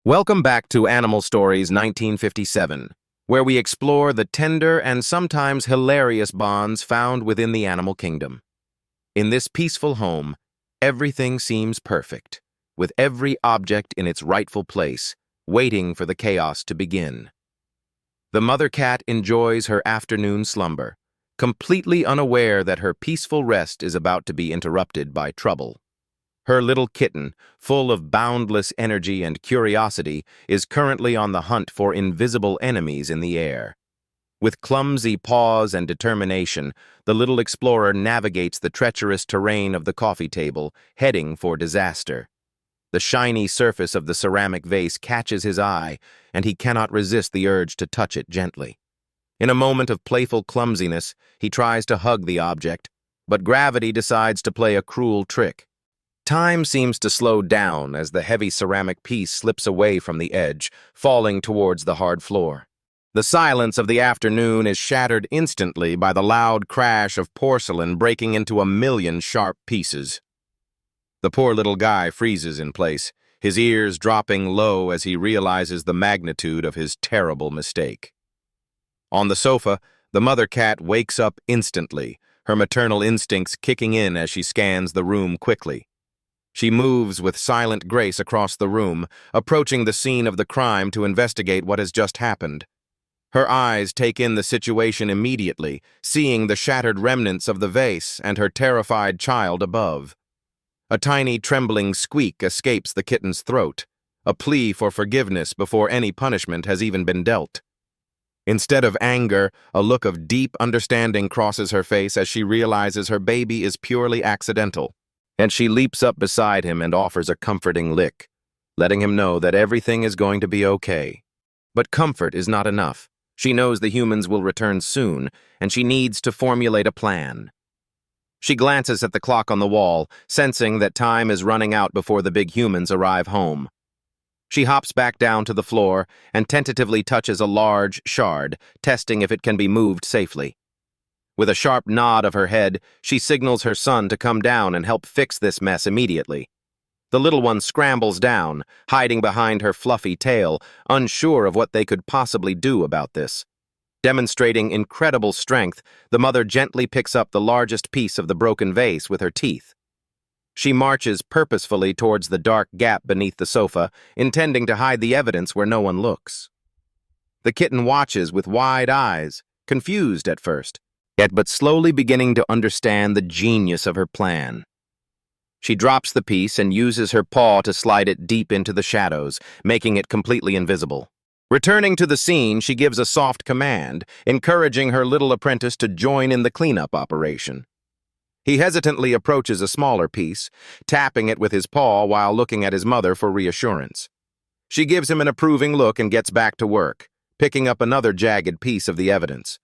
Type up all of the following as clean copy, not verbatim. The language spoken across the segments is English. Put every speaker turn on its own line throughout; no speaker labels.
Welcome back to Animal Stories 1957, where we explore the tender and sometimes hilarious bonds found within the animal kingdom. In this peaceful home, everything seems perfect, with every object in its rightful place, waiting for the chaos to begin. The mother cat enjoys her afternoon slumber, completely unaware that her peaceful rest is about to be interrupted by trouble. Her little kitten, full of boundless energy and curiosity, is currently on the hunt for invisible enemies in the air. With clumsy paws and determination, the little explorer navigates the treacherous terrain of the coffee table, heading for disaster. The shiny surface of the ceramic vase catches his eye, and he cannot resist the urge to touch it gently. In a moment of playful clumsiness, he tries to hug the object, but gravity decides to play a cruel trick. Time seems to slow down as the heavy ceramic piece slips away from the edge, falling towards the hard floor. The silence of the afternoon is shattered instantly by the loud crash of porcelain breaking into a million sharp pieces. The poor little guy freezes in place, his ears dropping low as he realizes the magnitude of his terrible mistake. On the sofa, the mother cat wakes up instantly, her maternal instincts kicking in as she scans the room quickly. She moves with silent grace across the room, approaching the scene of the crime to investigate what has just happened. Her eyes take in the situation immediately, seeing the shattered remnants of the vase and her terrified child above. A tiny trembling squeak escapes the kitten's throat, a plea for forgiveness before any punishment has even been dealt. Instead of anger, a look of deep understanding crosses her face as she realizes her baby is purely accidental. And she leaps up beside him and offers a comforting lick, letting him know that everything is going to be okay. But comfort is not enough. She knows the humans will return soon, and she needs to formulate a plan. She glances at the clock on the wall, sensing that time is running out before the big humans arrive home. She hops back down to the floor and tentatively touches a large shard, testing if it can be moved safely. With a sharp nod of her head, she signals her son to come down and help fix this mess immediately. The little one scrambles down, hiding behind her fluffy tail, unsure of what they could possibly do about this. Demonstrating incredible strength, the mother gently picks up the largest piece of the broken vase with her teeth. She marches purposefully towards the dark gap beneath the sofa, intending to hide the evidence where no one looks. The kitten watches with wide eyes, confused at first, but slowly beginning to understand the genius of her plan. She drops the piece and uses her paw to slide it deep into the shadows, making it completely invisible. Returning to the scene, she gives a soft command, encouraging her little apprentice to join in the cleanup operation. He hesitantly approaches a smaller piece, tapping it with his paw while looking at his mother for reassurance. She gives him an approving look and gets back to work, picking up another jagged piece of the evidence.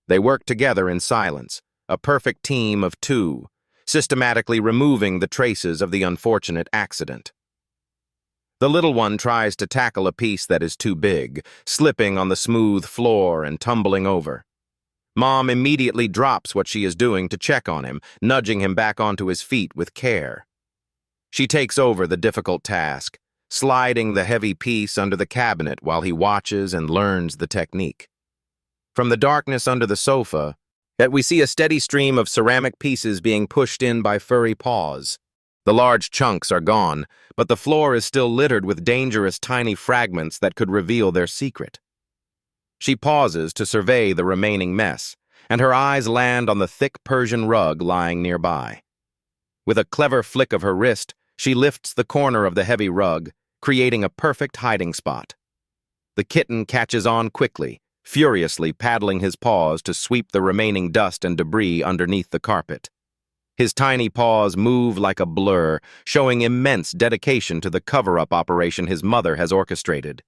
They work together in silence, a perfect team of two, systematically removing the traces of the unfortunate accident. The little one tries to tackle a piece that is too big, slipping on the smooth floor and tumbling over. Mom immediately drops what she is doing to check on him, nudging him back onto his feet with care. She takes over the difficult task, sliding the heavy piece under the cabinet while he watches and learns the technique. From the darkness under the sofa, we see a steady stream of ceramic pieces being pushed in by furry paws. The large chunks are gone, but the floor is still littered with dangerous tiny fragments that could reveal their secret. She pauses to survey the remaining mess, and her eyes land on the thick Persian rug lying nearby. With a clever flick of her wrist, she lifts the corner of the heavy rug, creating a perfect hiding spot. The kitten catches on quickly, furiously paddling his paws to sweep the remaining dust and debris underneath the carpet. His tiny paws move like a blur, showing immense dedication to the cover-up operation his mother has orchestrated.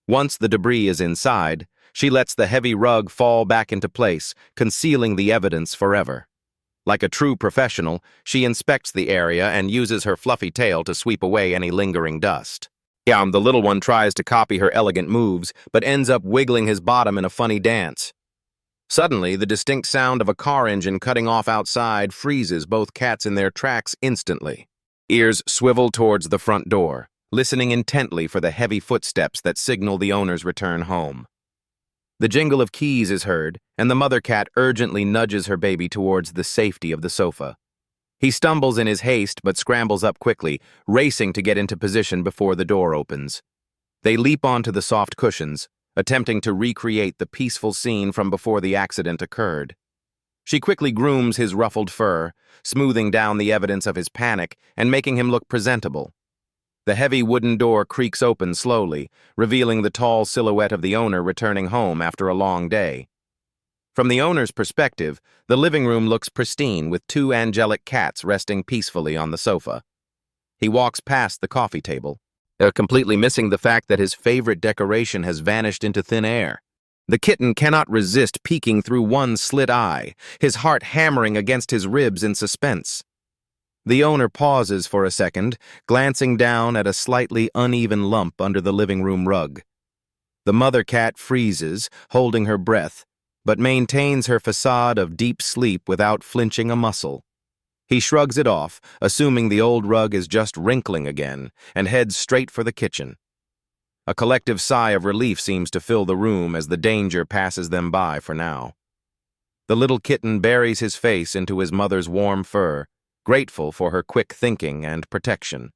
Once the debris is inside, she lets the heavy rug fall back into place, concealing the evidence forever. Like a true professional, she inspects the area and uses her fluffy tail to sweep away any lingering dust. The little one tries to copy her elegant moves, but ends up wiggling his bottom in a funny dance. Suddenly, the distinct sound of a car engine cutting off outside freezes both cats in their tracks instantly. Ears swivel towards the front door, listening intently for the heavy footsteps that signal the owner's return home. The jingle of keys is heard, and the mother cat urgently nudges her baby towards the safety of the sofa. He stumbles in his haste but scrambles up quickly, racing to get into position before the door opens. They leap onto the soft cushions, attempting to recreate the peaceful scene from before the accident occurred. She quickly grooms his ruffled fur, smoothing down the evidence of his panic and making him look presentable. The heavy wooden door creaks open slowly, revealing the tall silhouette of the owner returning home after a long day. From the owner's perspective, the living room looks pristine with two angelic cats resting peacefully on the sofa. He walks past the coffee table, completely missing the fact that his favorite decoration has vanished into thin air. The kitten cannot resist peeking through one slit eye, his heart hammering against his ribs in suspense. The owner pauses for a second, glancing down at a slightly uneven lump under the living room rug. The mother cat freezes, holding her breath, but maintains her facade of deep sleep without flinching a muscle. He shrugs it off, assuming the old rug is just wrinkling again, and heads straight for the kitchen. A collective sigh of relief seems to fill the room as the danger passes them by for now. The little kitten buries his face into his mother's warm fur, grateful for her quick thinking and protection.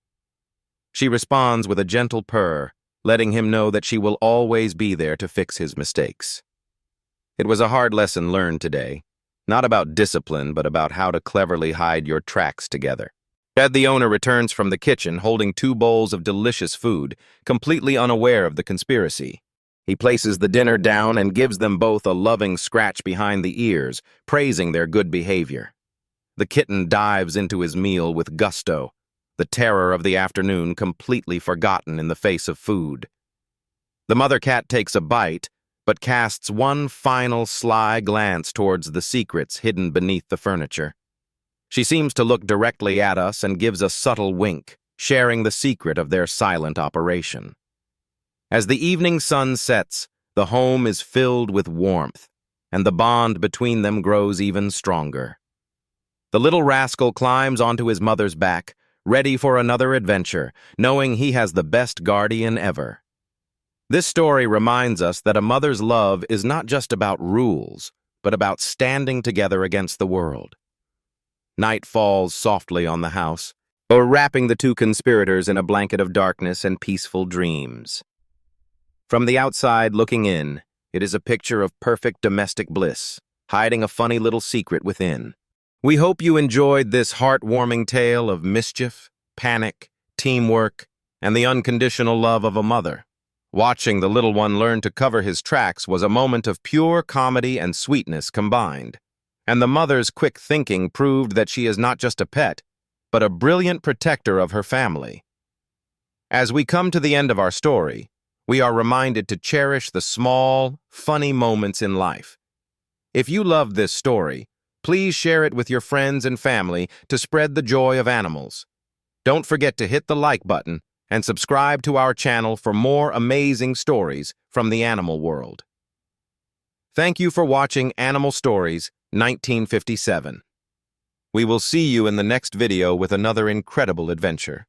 She responds with a gentle purr, letting him know that she will always be there to fix his mistakes. It was a hard lesson learned today, not about discipline, but about how to cleverly hide your tracks together. As the owner returns from the kitchen holding 2 bowls of delicious food, completely unaware of the conspiracy. He places the dinner down and gives them both a loving scratch behind the ears, praising their good behavior. The kitten dives into his meal with gusto, the terror of the afternoon completely forgotten in the face of food. The mother cat takes a bite, but casts one final sly glance towards the secrets hidden beneath the furniture. She seems to look directly at us and gives a subtle wink, sharing the secret of their silent operation. As the evening sun sets, the home is filled with warmth, and the bond between them grows even stronger. The little rascal climbs onto his mother's back, ready for another adventure, knowing he has the best guardian ever. This story reminds us that a mother's love is not just about rules, but about standing together against the world. Night falls softly on the house, wrapping the 2 conspirators in a blanket of darkness and peaceful dreams. From the outside looking in, it is a picture of perfect domestic bliss, hiding a funny little secret within. We hope you enjoyed this heartwarming tale of mischief, panic, teamwork, and the unconditional love of a mother. Watching the little one learn to cover his tracks was a moment of pure comedy and sweetness combined. And the mother's quick thinking proved that she is not just a pet, but a brilliant protector of her family. As we come to the end of our story, we are reminded to cherish the small, funny moments in life. If you loved this story, please share it with your friends and family to spread the joy of animals. Don't forget to hit the like button and subscribe to our channel for more amazing stories from the animal world. Thank you for watching Animal Stories 1957. We will see you in the next video with another incredible adventure.